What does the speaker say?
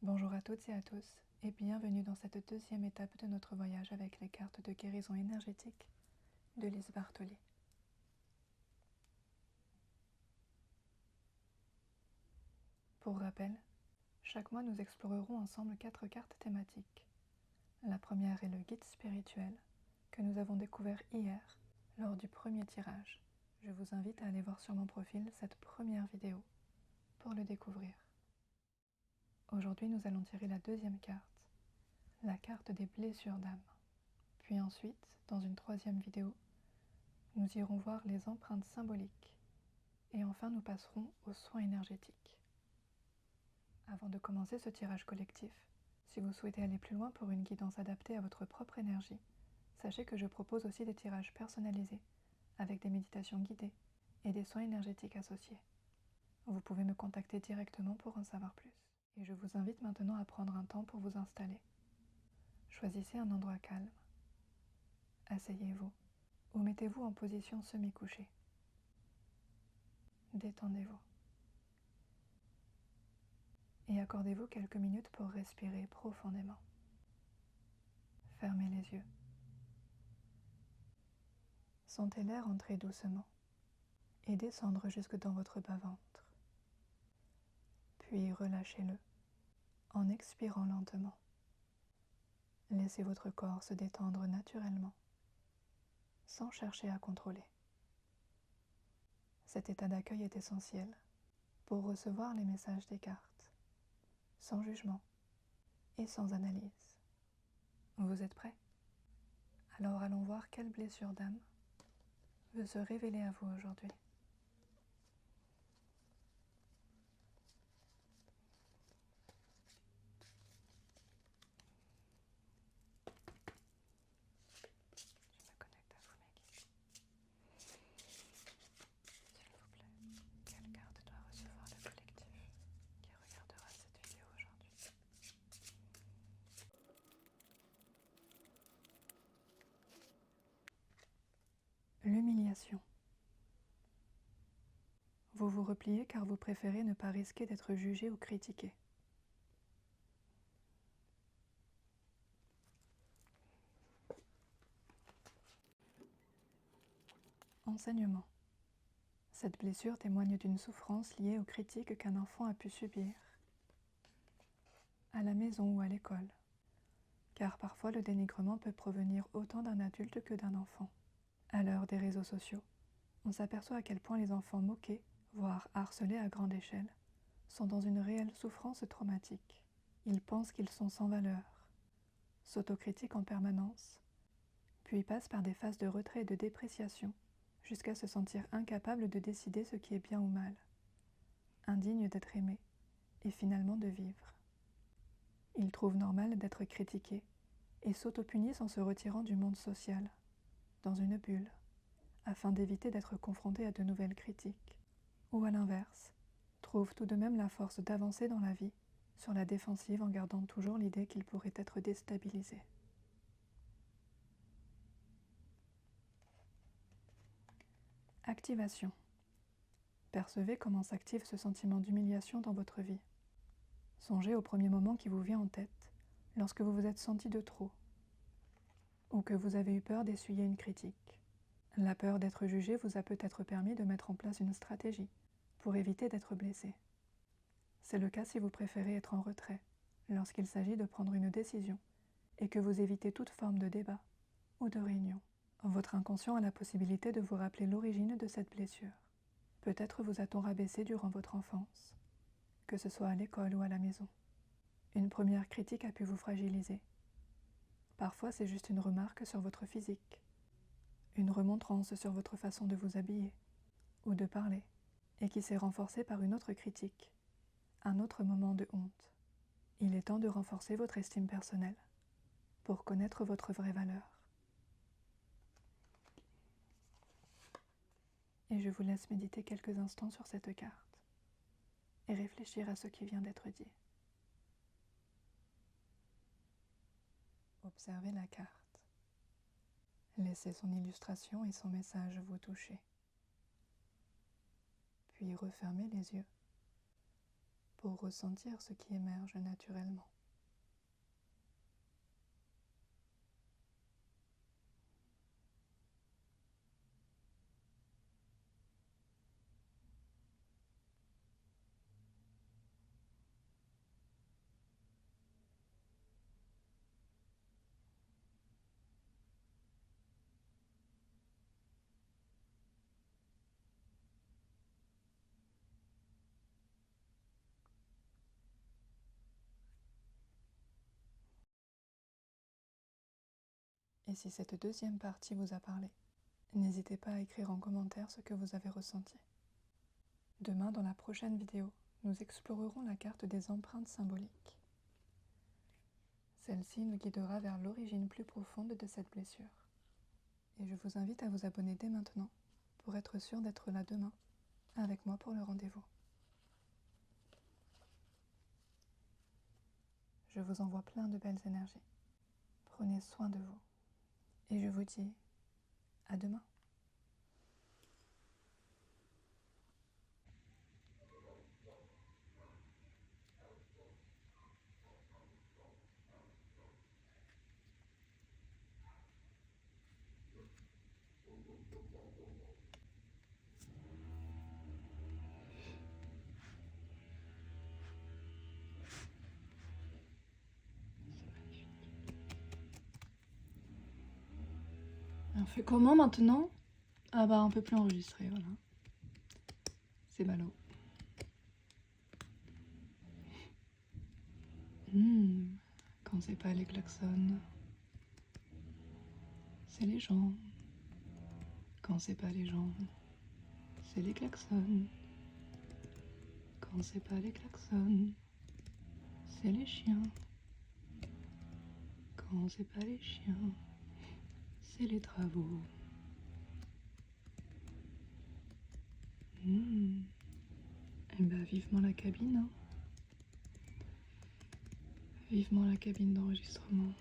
Bonjour à toutes et à tous et bienvenue dans cette deuxième étape de notre voyage avec les cartes de guérison énergétique de Lise Bartoli. Pour rappel, chaque mois nous explorerons ensemble 4 cartes thématiques. La première est le guide spirituel que nous avons découvert hier lors du premier tirage. Je vous invite à aller voir sur mon profil cette première vidéo pour le découvrir. Aujourd'hui nous allons tirer la deuxième carte, la carte des blessures d'âme. Puis ensuite, dans une troisième vidéo, nous irons voir les empreintes symboliques. Et enfin, nous passerons aux soins énergétiques. Avant de commencer ce tirage collectif, si vous souhaitez aller plus loin pour une guidance adaptée à votre propre énergie, sachez que je propose aussi des tirages personnalisés, avec des méditations guidées et des soins énergétiques associés. Vous pouvez me contacter directement pour en savoir plus. Et je vous invite maintenant à prendre un temps pour vous installer. Choisissez un endroit calme. Asseyez-vous ou mettez-vous en position semi-couchée. Détendez-vous. Et accordez-vous quelques minutes pour respirer profondément. Fermez les yeux. Sentez l'air entrer doucement et descendre jusque dans votre bas-ventre. Puis relâchez-le en expirant lentement. Laissez votre corps se détendre naturellement, sans chercher à contrôler. Cet état d'accueil est essentiel pour recevoir les messages des cartes, sans jugement et sans analyse. Vous êtes prêts? Alors allons voir quelle blessure d'âme veut se révéler à vous aujourd'hui. Je me connecte à vous, mes guides. S'il vous plaît, quelle carte doit recevoir le collectif qui regardera cette vidéo aujourd'hui? L'humiliation. Vous vous repliez car vous préférez ne pas risquer d'être jugé ou critiqué. Enseignement. Cette blessure témoigne d'une souffrance liée aux critiques qu'un enfant a pu subir, à la maison ou à l'école, car parfois le dénigrement peut provenir autant d'un adulte que d'un enfant. À l'heure des réseaux sociaux, on s'aperçoit à quel point les enfants moqués, voire harcelés à grande échelle, sont dans une réelle souffrance traumatique. Ils pensent qu'ils sont sans valeur, s'autocritiquent en permanence, puis passent par des phases de retrait et de dépréciation, jusqu'à se sentir incapables de décider ce qui est bien ou mal, indignes d'être aimés et finalement de vivre. Ils trouvent normal d'être critiqués et s'auto-punissent en se retirant du monde social, dans une bulle, afin d'éviter d'être confrontés à de nouvelles critiques. Ou à l'inverse, trouvent tout de même la force d'avancer dans la vie, sur la défensive en gardant toujours l'idée qu'ils pourraient être déstabilisés. Activation. Percevez comment s'active ce sentiment d'humiliation dans votre vie. Songez au premier moment qui vous vient en tête, lorsque vous vous êtes senti de trop, ou que vous avez eu peur d'essuyer une critique. La peur d'être jugé vous a peut-être permis de mettre en place une stratégie pour éviter d'être blessé. C'est le cas si vous préférez être en retrait, lorsqu'il s'agit de prendre une décision, et que vous évitez toute forme de débat ou de réunion. Votre inconscient a la possibilité de vous rappeler l'origine de cette blessure. Peut-être vous a-t-on rabaissé durant votre enfance, que ce soit à l'école ou à la maison. Une première critique a pu vous fragiliser. Parfois, c'est juste une remarque sur votre physique, une remontrance sur votre façon de vous habiller ou de parler, et qui s'est renforcée par une autre critique, un autre moment de honte. Il est temps de renforcer votre estime personnelle pour connaître votre vraie valeur. Et je vous laisse méditer quelques instants sur cette carte et réfléchir à ce qui vient d'être dit. Observez la carte. Laissez son illustration et son message vous toucher. Puis refermez les yeux pour ressentir ce qui émerge naturellement. Et si cette deuxième partie vous a parlé, n'hésitez pas à écrire en commentaire ce que vous avez ressenti. Demain, dans la prochaine vidéo, nous explorerons la carte des empreintes symboliques. Celle-ci nous guidera vers l'origine plus profonde de cette blessure. Et je vous invite à vous abonner dès maintenant pour être sûr d'être là demain avec moi pour le rendez-vous. Je vous envoie plein de belles énergies. Prenez soin de vous. Et je vous dis à demain. On fait comment maintenant? Ah bah on peut plus enregistrer, voilà. C'est ballot. Quand c'est pas les klaxons, c'est les gens. Quand c'est pas les gens, c'est les klaxons. Quand c'est pas les klaxons, c'est les chiens. Quand c'est pas les chiens, c'est les travaux. Et bah vivement la cabine, hein. Vivement la cabine d'enregistrement.